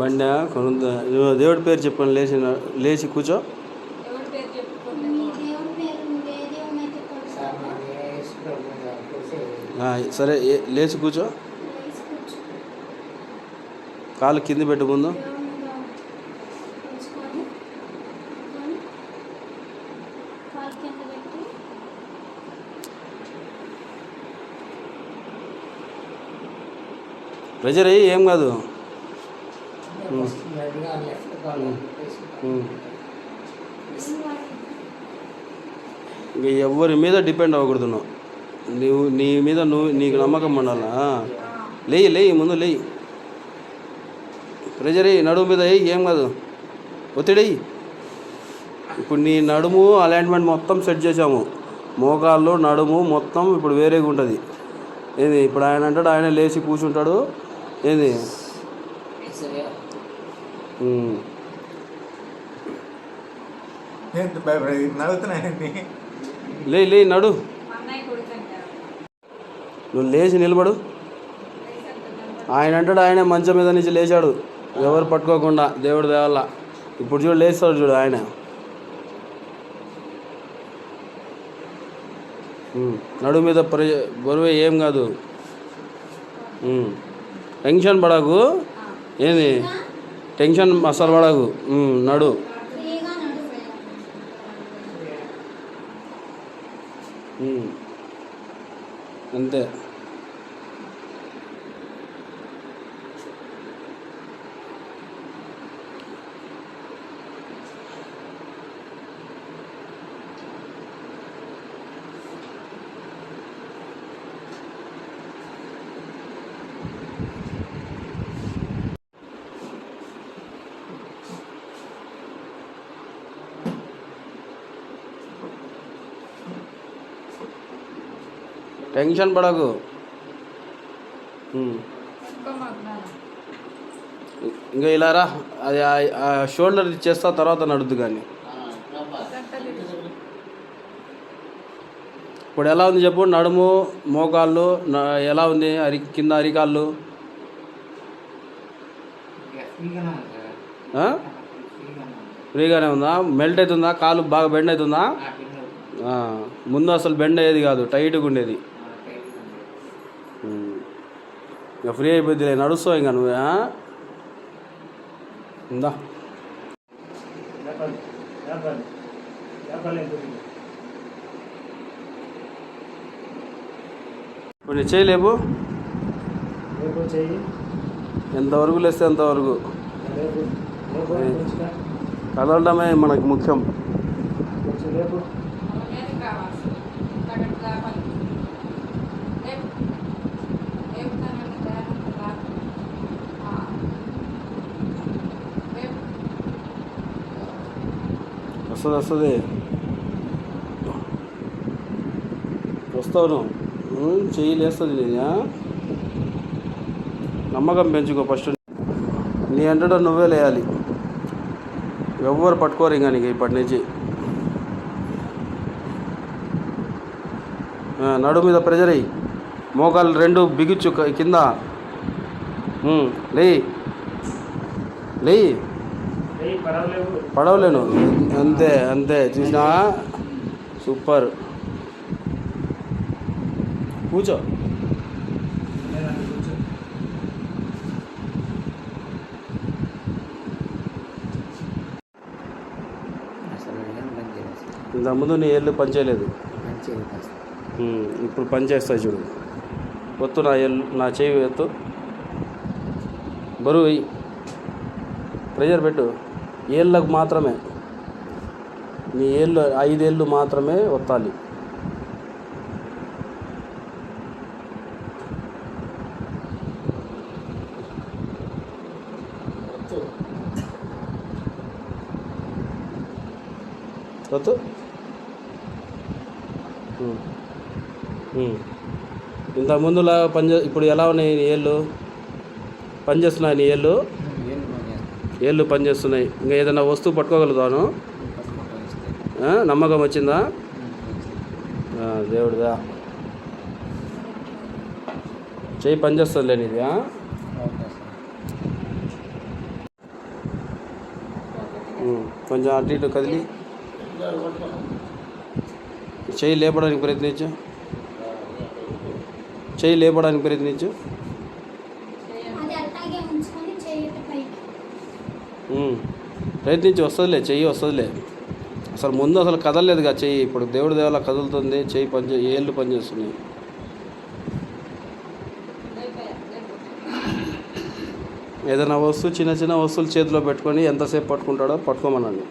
బండి కొనుంద దేవుడి పేరు చెప్పండి. లేచి కూర్చో. సరే లేచి కూర్చో. కాలు కింద పెట్టు ముందు. ప్రెజర్ అయ్యి ఏం కాదు. ఇంక ఎవరి మీద డిపెండ్ అవ్వకూడదు. నువ్వు నీ మీద నీకు నమ్మకం ఉండాలా. లేయి ముందు లేయి. ప్రెజర్ అయ్యి నడుము మీద అయ్యి ఏం కాదు. ఒత్తిడి. ఇప్పుడు నీ నడుము అలైన్మెంట్ మొత్తం సెట్ చేసాము. మోకాళ్ళు నడుము మొత్తం ఇప్పుడు వేరేగా ఉంటుంది. ఏంది ఇప్పుడు ఆయన అంటాడు, ఆయన లేచి కూర్చుంటాడు. ఏంది లే నడు. నువ్వు లేచి నిలబడు. ఆయన అంటాడు, ఆయన మంచం మీద నుంచి లేచాడు ఎవరు పట్టుకోకుండా, దేవుడు దేవల్ల. ఇప్పుడు చూడు లేస్తాడు చూడు ఆయన. నడు మీద బరువే ఏం కాదు. టెన్షన్ పడకు. ఏంది టెన్షన్ అసలు పడకు. నడు. అంతే. టెన్షన్ పడకు. ఇంకా ఇలా రా. అది షోల్డర్ చేస్తా, తర్వాత నడుద్దు. కానీ ఇప్పుడు ఎలా ఉంది చెప్పు. నడుము మోకాళ్ళు ఎలా ఉంది? కింద అరికాళ్ళు ఫ్రీగానే ఉందా? మెల్ట్ అవుతుందా? కాలు బాగా బెండ్ అవుతుందా? ముందు అసలు బెండ్ అయ్యేది కాదు, టైట్గా ఉండేది. ఇంకా ఫ్రీ అయిపోద్దిలే, నడుస్తావు ఇంకా నువ్వే. ఉందా ఇప్పుడు చేయలేవు. ఎంతవరకు లేస్తే అంతవరకు కదలడమే మనకు ముఖ్యం. వస్తుంది వస్తావు. చెయ్యి లేస్తుంది. లేదా నమ్మకం పెంచుకో. ఫస్ట్ నీ అంటూ నువ్వే లేయాలి. ఎవ్వరు పట్టుకోరు ఇంకా నీకు ఇప్పటి నుంచి. నడు మీద ప్రెజర్ అయ్యి, మోకాలు రెండు బిగుచ్చు కింద. లేయి పడవలేను. అంతే చూసినా. సూపర్. కూర్చో. ఇంతకుముందు నీ ఏళ్ళు పనిచేయలేదు, ఇప్పుడు పనిచేస్తాయి చూడు. ఒత్తు నా చెయ్యి ఎత్తు. బరువు వెయ్యి. ప్రెజర్ పెట్టు. ఏళ్ళకు మాత్రమే, నీ ఏళ్ళు 5 ఏళ్ళు మాత్రమే ఒత్తాలి. ఒత్తు. ఇంతకుముందులా ఇప్పుడు ఎలా ఉన్నాయి నీ ఏళ్ళు? పనిచేస్తున్నాయి నీ ఏళ్ళు పనిచేస్తున్నాయి. ఇంకా ఏదైనా వస్తువు పట్టుకోగలుగుతాను. నమ్మకం వచ్చిందా? దేవుడిదా. చెయ్యి పనిచేస్తుందిలే నీది. కొంచెం అటు ఇటు కదిలి చెయ్యి లేపడానికి ప్రయత్నించు. చెయ్యి లేపడానికి ప్రయత్నించు. ప్రయత్నించి వస్తుందిలే, చెయ్యి వస్తుందిలే. అసలు ముందు అసలు కదలలేదుగా చెయ్యి, ఇప్పుడు దేవుడి దేవాల కదులుతుంది, చెయ్యి ఏళ్ళు పనిచేస్తున్నాయి. ఏదైనా వస్తువు చిన్న చిన్న వస్తువులు చేతిలో పెట్టుకొని ఎంతసేపు పట్టుకుంటాడో పట్టుకోమనండి.